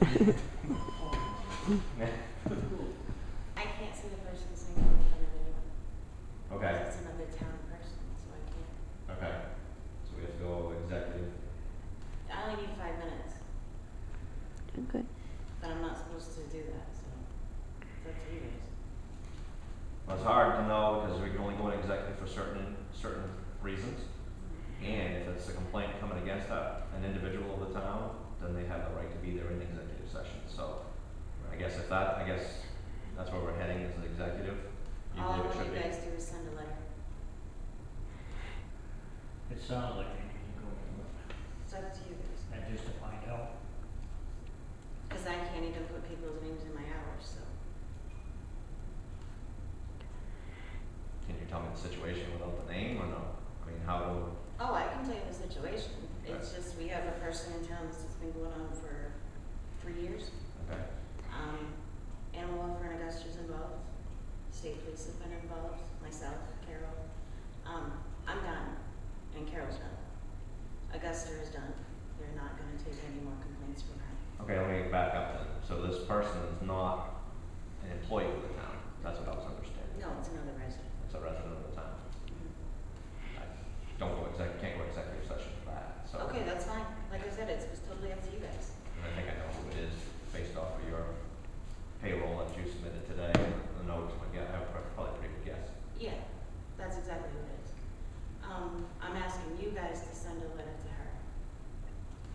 I can't say the person's name in front of anyone. Okay. It's another town person, so I can't. Okay. So we have to go executive. I only need 5 minutes, Okay. but I'm not supposed to do that, so it's up to you guys. Well, it's hard to know because we can only go in executive for certain reasons. And if it's a complaint coming against an individual of the town, then they have the right to be there in executive session. So I guess that's where we're heading as an executive. You All I believe it want should you be? guys to do is send a letter. It sounds like you need to go through it, It's up to you guys. and just to find out. Because I can't even put people's names in my hours, so. Can you tell me the situation without the name or no? I mean, how do? Oh, I can tell you the situation. It's just, we have a person in town that's been going on for 3 years. Okay. Animal welfare and Augusta's involved. State police have been involved. Myself, Carol. I'm done, and Carol's done. Augusta is done. They're not going to take any more complaints from her. Okay, let me back up then. So this person is not an employee of the town. That's what I was understanding. No, it's another resident. It's a resident of the town. I can't go executive session for that. So. Okay, that's fine. Like I said, it's totally up to you guys. And I think I know who it is based off of your payroll that you submitted today and the notes. I have probably a pretty good guess. Yeah, that's exactly what it is. I'm asking you guys to send a letter to her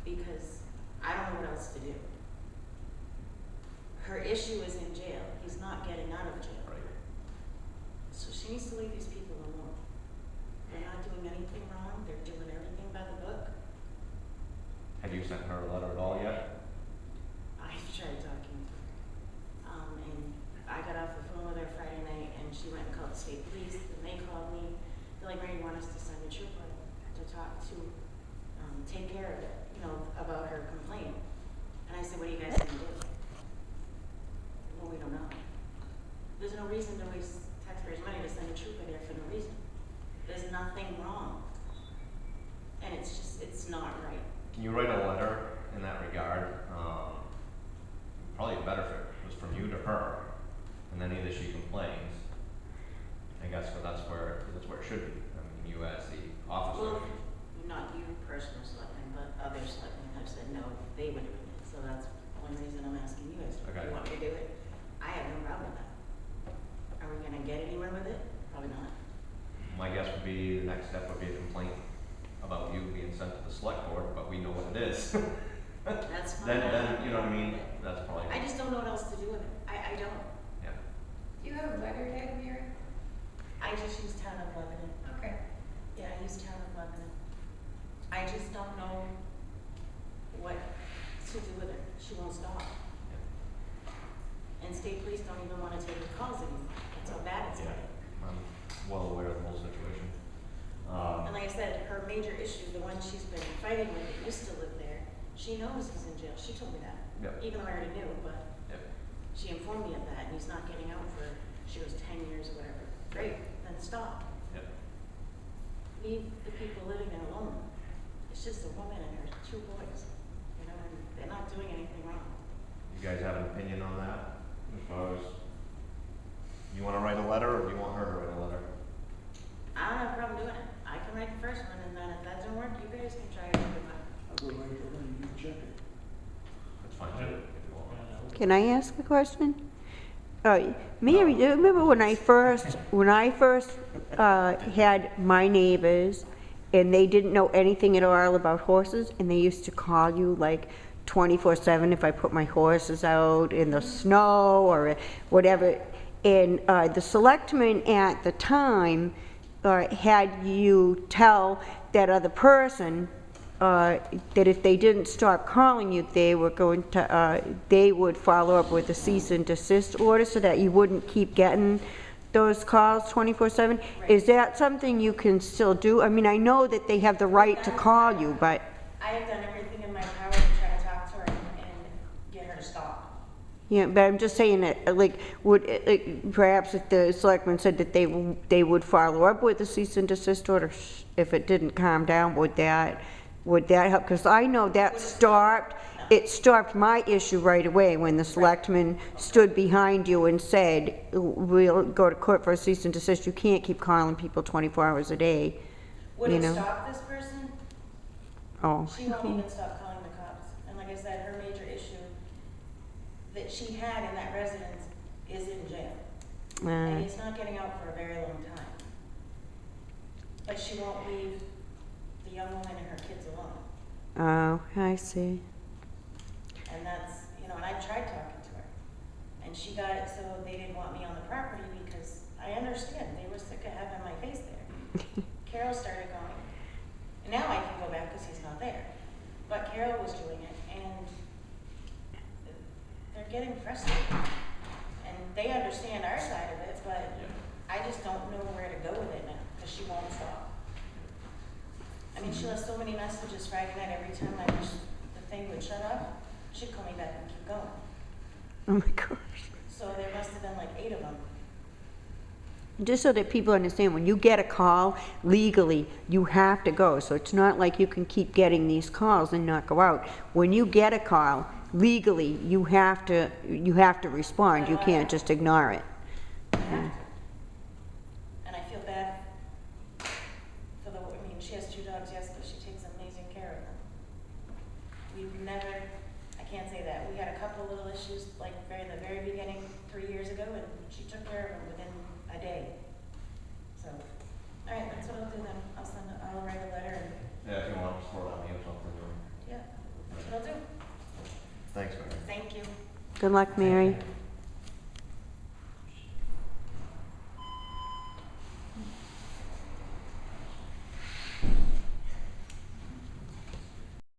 because I don't know what else to do. Her issue is in jail. He's not getting out of jail. Right. So she needs to leave these people alone. They're not doing anything wrong. They're doing everything by the book. Have you sent her a letter at all yet? I tried talking to her. And I got off the phone with her Friday night and she went and called the state police and they called me. They're like, Mary, you want us to send a trooper to talk to, take care of it, about her complaint. And I said, what are you guys gonna do? Well, we don't know. There's no reason to waste taxpayers' money to send a trooper there for no reason. There's nothing wrong. And it's not right. Can you write a letter in that regard? Probably better if it was from you to her, and then either she complains. I guess that's where it should be. I mean, you as the officer. Well, not you personal selectmen, but other selectmen have said no, they would do it. So that's one reason I'm asking you guys. Okay. If you want me to do it, I have no problem with that. Are we gonna get anywhere with it? Probably not. My guess would be the next step would be a complaint about you being sent to the select board, but we know what it is. That's fine. then you know what I mean. That's probably. I just don't know what else to do with it. I don't. Yeah. Do you have a letterhead, Mary? I just use Town of Lebanon. Okay. Yeah, I use Town of Lebanon. I just don't know what to do with it. She won't stop. And state police don't even want to take the calls anymore. That's how bad it's getting. I'm well aware of the whole situation. And like I said, her major issue, the one she's been fighting with that used to live there, she knows he's in jail. She told me that. Yep. Even though I already knew, but Yep. she informed me of that, and he's not getting out for, she goes 10 years or whatever. Great, then stop. Yep. Leave the people living there alone. It's just a woman and her 2 boys, and they're not doing anything wrong. You guys have an opinion on that? As far as you want to write a letter, or do you want her to write a letter? I don't have a problem doing it. I can write the first one, and then if that doesn't work, you guys can try it. I'll go right over and you check it. That's fine too. If you want. Can I ask a question? Mary, do you remember when I first had my neighbors and they didn't know anything at all about horses and they used to call you like 24/7 if I put my horses out in the snow or whatever. And the selectman at the time had you tell that other person that if they didn't stop calling you, they were going to, they would follow up with a cease and desist order so that you wouldn't keep getting those calls 24/7. Right. Is that something you can still do? I mean, I know that they have the right to call you, but I have done everything in my power to try to talk to her and get her to stop. yeah, but I'm just saying that, like, perhaps if the selectmen said that they would follow up with a cease and desist order if it didn't calm down, would that help? Because I know that stopped it stopped my issue right away when the selectman stood behind you and said, we'll go to court for a cease and desist. You can't keep calling people 24 hours a day, Would you it know? stop this person? Oh. She won't even stop calling the cops. And like I said, her major issue that she had in that residence is in jail. And he's not getting out for a very long time. But she won't leave the young woman and her kids alone. Oh, I see. And that's, you know, and I tried talking to her. And she got it so they didn't want me on the property because I understand, they were sick of having my face there. Carol started going. And now I can go back because he's not there. But Carol was doing it and they're getting frustrated. And they understand our side of it, but I just don't know where to go with it now because she won't stop. I mean, she left so many messages Friday night. Every time I wish the thing would shut off, she'd call me back and keep going. Oh my gosh. So there must have been like 8 of them. Just so that people understand, when you get a call, legally, you have to go. So it's not like you can keep getting these calls and not go out. When you get a call, legally, you have to respond. You can't just ignore it. I have to. And I feel bad for the, I mean, she has 2 dogs, yes, but she takes amazing care of them. We've never, I can't say that. We had a couple of little issues, like the very beginning, 3 years ago, and she took care of them within a day. So, all right, that's what I'll do then. I'll write a letter and, Yeah, if you want, just throw that me or something. yeah, that's what I'll do. Thanks, Mary. Thank you. Good luck, Mary.